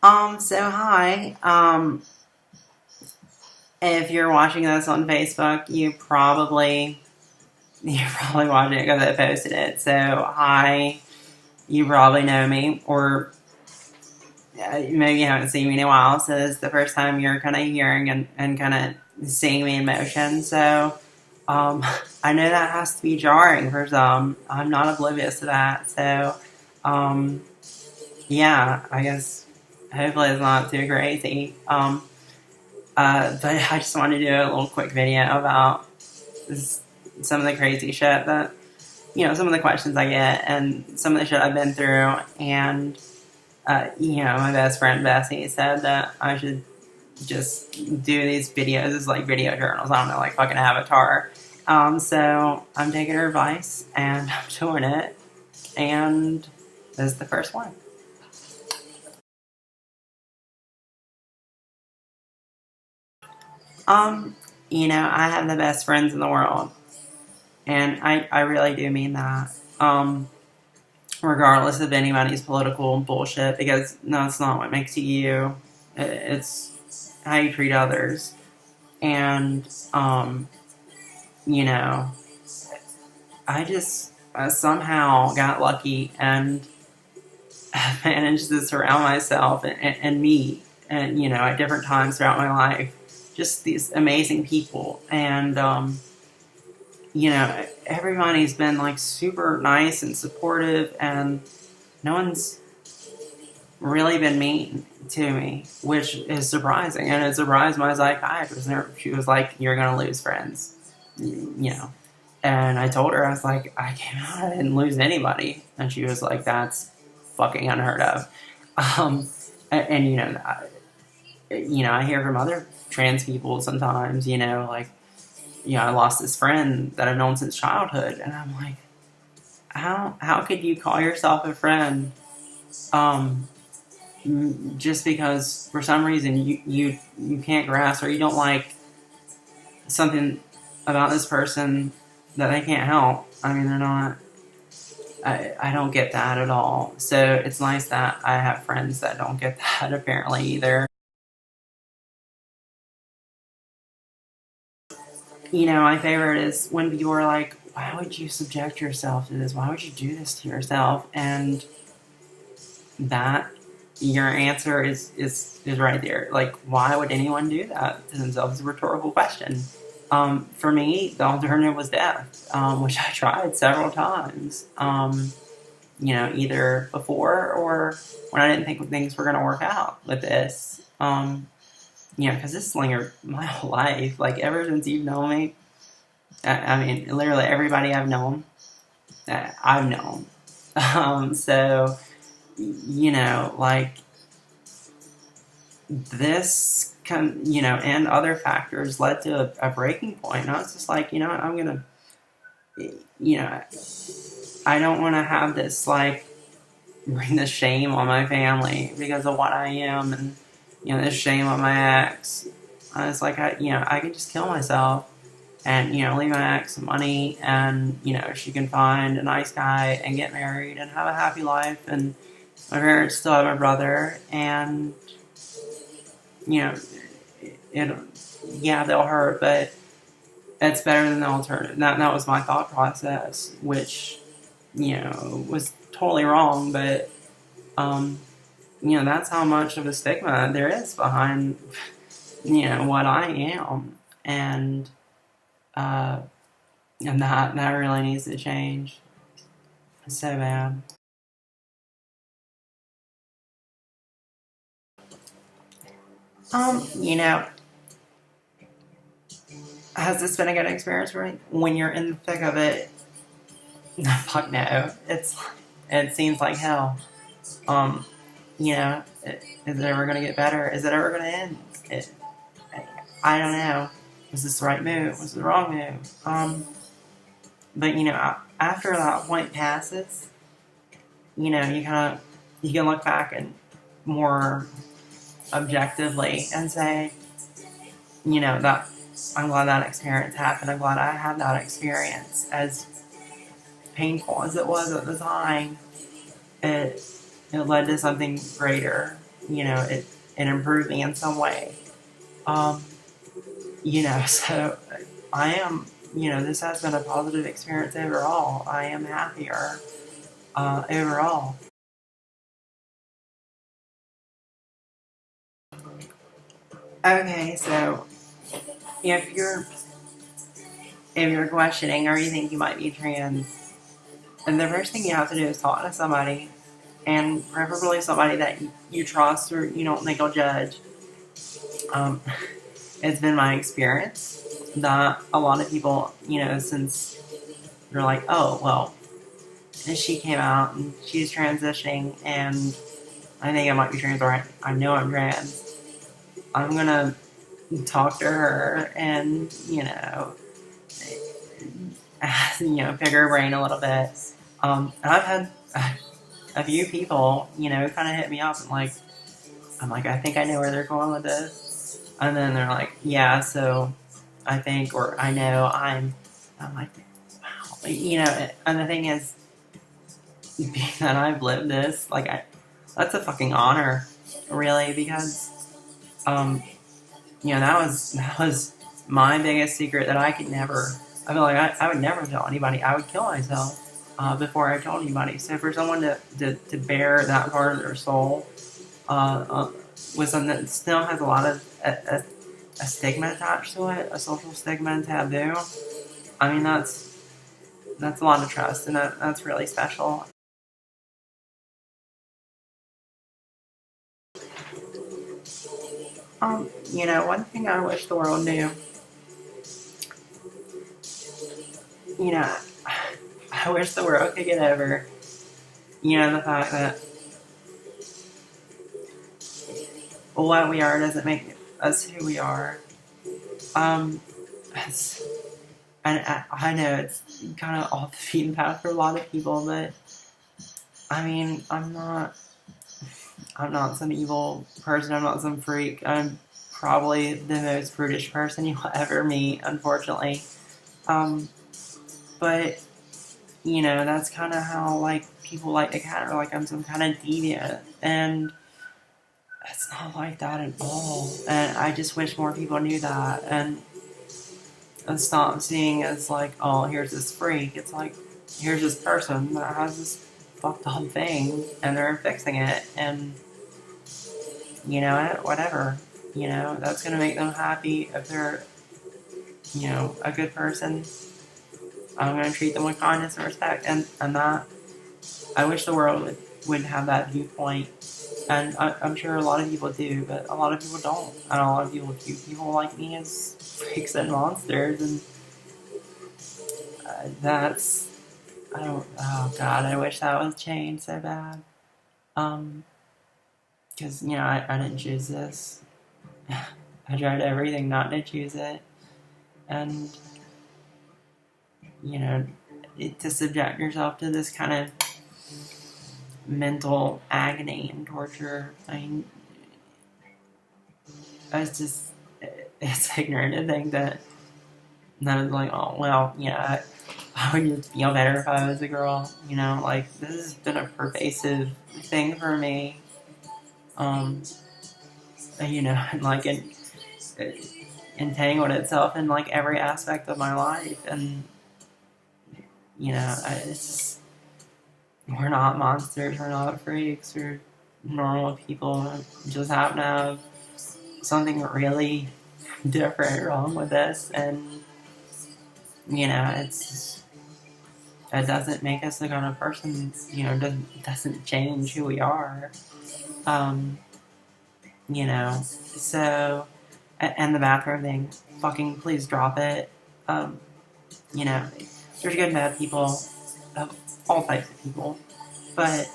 So hi. If you're watching this on Facebook, you're probably watching it because I posted it. So hi, you probably know me, or maybe you haven't seen me in a while. So this is the first time you're kind of hearing and kind of seeing me in motion. So um, I know that has to be jarring for some. I'm not oblivious to that. So um, yeah, I guess hopefully it's not too crazy. But I just wanted to do a little quick video about this, some of the crazy shit that, some of the questions I get and some of the shit I've been through. And, my best friend Bessie said that I should just do these videos as like video journals. I don't know, like fucking Avatar. So I'm taking her advice and I'm doing it. And this is the first one. Um, I have the best friends in the world. And I really do mean that. Regardless of anybody's political bullshit, because that's not what makes you you. It's how you treat others. And, you know, I just somehow got lucky and managed to surround myself and me, and, at different times throughout my life, just these amazing people. And, everybody's been like super nice and supportive, and no one's really been mean to me, which is surprising. And it surprised my psychiatrist. She was like, "You're gonna lose friends," you know. And I told her, I was like, "I came out, I didn't lose anybody," and she was like, "That's fucking unheard of." Um, and I hear from other trans people sometimes, like, I lost this friend that I've known since childhood, and I'm like, how could you call yourself a friend, um, just because for some reason you can't grasp, or you don't like something about this person that they can't help. I mean, they're not. I don't get that at all. So it's nice that I have friends that don't get that apparently either. My favorite is when people are like, "Why would you subject yourself to this? Why would you do this to yourself?" And that your answer is right there. Like, why would anyone do that to themselves? It's a rhetorical question. For me, the alternative was death, which I tried several times. Either before or when I didn't think things were going to work out with this. Because this is lingered my whole life. Like, ever since you've known me, I mean, literally everybody I've known, I've known. So, like, this and other factors led to a breaking point. And I was just like, I'm gonna, you know, I don't want to have this, like, bring this shame on my family because of what I am, and this shame on my ex. I was like, I could just kill myself and leave my ex some money, and she can find a nice guy and get married and have a happy life, and my parents still have my brother, and you know it yeah, they'll hurt, but it's better than the alternative. That was my thought process, which was totally wrong, but that's how much of a stigma there is behind what I am, and uh, and that really needs to change. It's so bad. Um, you know, has this been a good experience for you? When you're in the thick of it, fuck no. It seems like hell. Um, is it ever gonna get better? Is it ever gonna end? I don't know. Was this the right move? Was it the wrong move? But after that point passes, you can look back and more objectively and say, that I'm glad that experience happened. I'm glad I had that experience. As painful as it was at the time, it led to something greater. it improved me in some way. Um, so I am, this has been a positive experience overall. I am happier overall. Okay, so if you're questioning or you think you might be trans, and the first thing you have to do is talk to somebody, and preferably somebody that you trust or you don't think will judge. Um, it's been my experience that a lot of people, since they're like, oh, well, she came out and she's transitioning, and I think I might be trans, or I know I'm trans. I'm gonna talk to her and, pick her brain a little bit. And I've had a few people, kind of hit me up and I'm like, I think I know where they're going with this. And then they're like, yeah, so I think, or I know I'm like, wow. And the thing is, being that I've lived this, that's a fucking honor, really, because, that was my biggest secret that I could never, I feel like I would never tell anybody. I would kill myself before I told anybody. So for someone to bear that part of their soul with something that still has a lot of a stigma attached to it, a social stigma and taboo, I mean, that's a lot of trust, and that's really special. One thing I wish the world knew, I wish the world could get over, the fact that what we are doesn't make us who we are. It's, and I know it's kind of off the beaten path for a lot of people, but I mean, I'm not some evil person. I'm not some freak. I'm probably the most prudish person you'll ever meet, unfortunately. But that's kind of how people like to cat, or I'm some kind of deviant, and it's not like that at all. And I just wish more people knew that and stop seeing as oh, here's this freak. It's here's this person that has this fucked up thing, and they're fixing it, and whatever. That's gonna make them happy if they're a good person. I'm gonna treat them with kindness and respect, and that I wish the world would have that viewpoint. And I'm sure a lot of people do, but a lot of people don't. And a lot of people view people like me as freaks and monsters, and oh God, I wish that was changed so bad. Because, I didn't choose this. I tried everything not to choose it. And, to subject yourself to this kind of mental agony and torture, I mean, it's ignorant to think that it's oh, well, I would just feel better if I was a girl, this has been a pervasive thing for me, and, it entangled itself in, every aspect of my life, and, it's just, we're not monsters, we're not freaks, we're normal people who just happen to have something really different wrong with us, and it doesn't make us the kind of person, doesn't change who we are. So, and the bathroom thing, fucking please drop it. There's good and bad people, all types of people, but,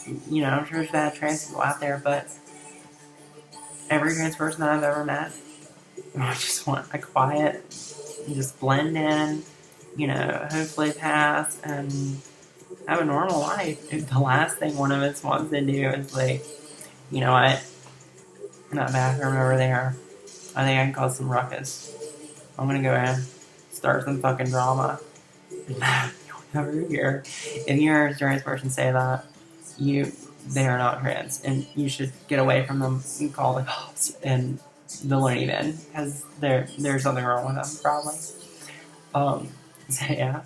I'm sure there's bad trans people out there, but every trans person that I've ever met, I just want a quiet, just blend in, hopefully pass and have a normal life. The last thing one of us wants to do is what? In that bathroom over there, I think I can cause some ruckus. I'm gonna go in, start some fucking drama. You'll never hear. If you hear a trans person say that, you they are not trans, and you should get away from them and call the cops and the loony bin, because there's something wrong with them, probably. So yeah.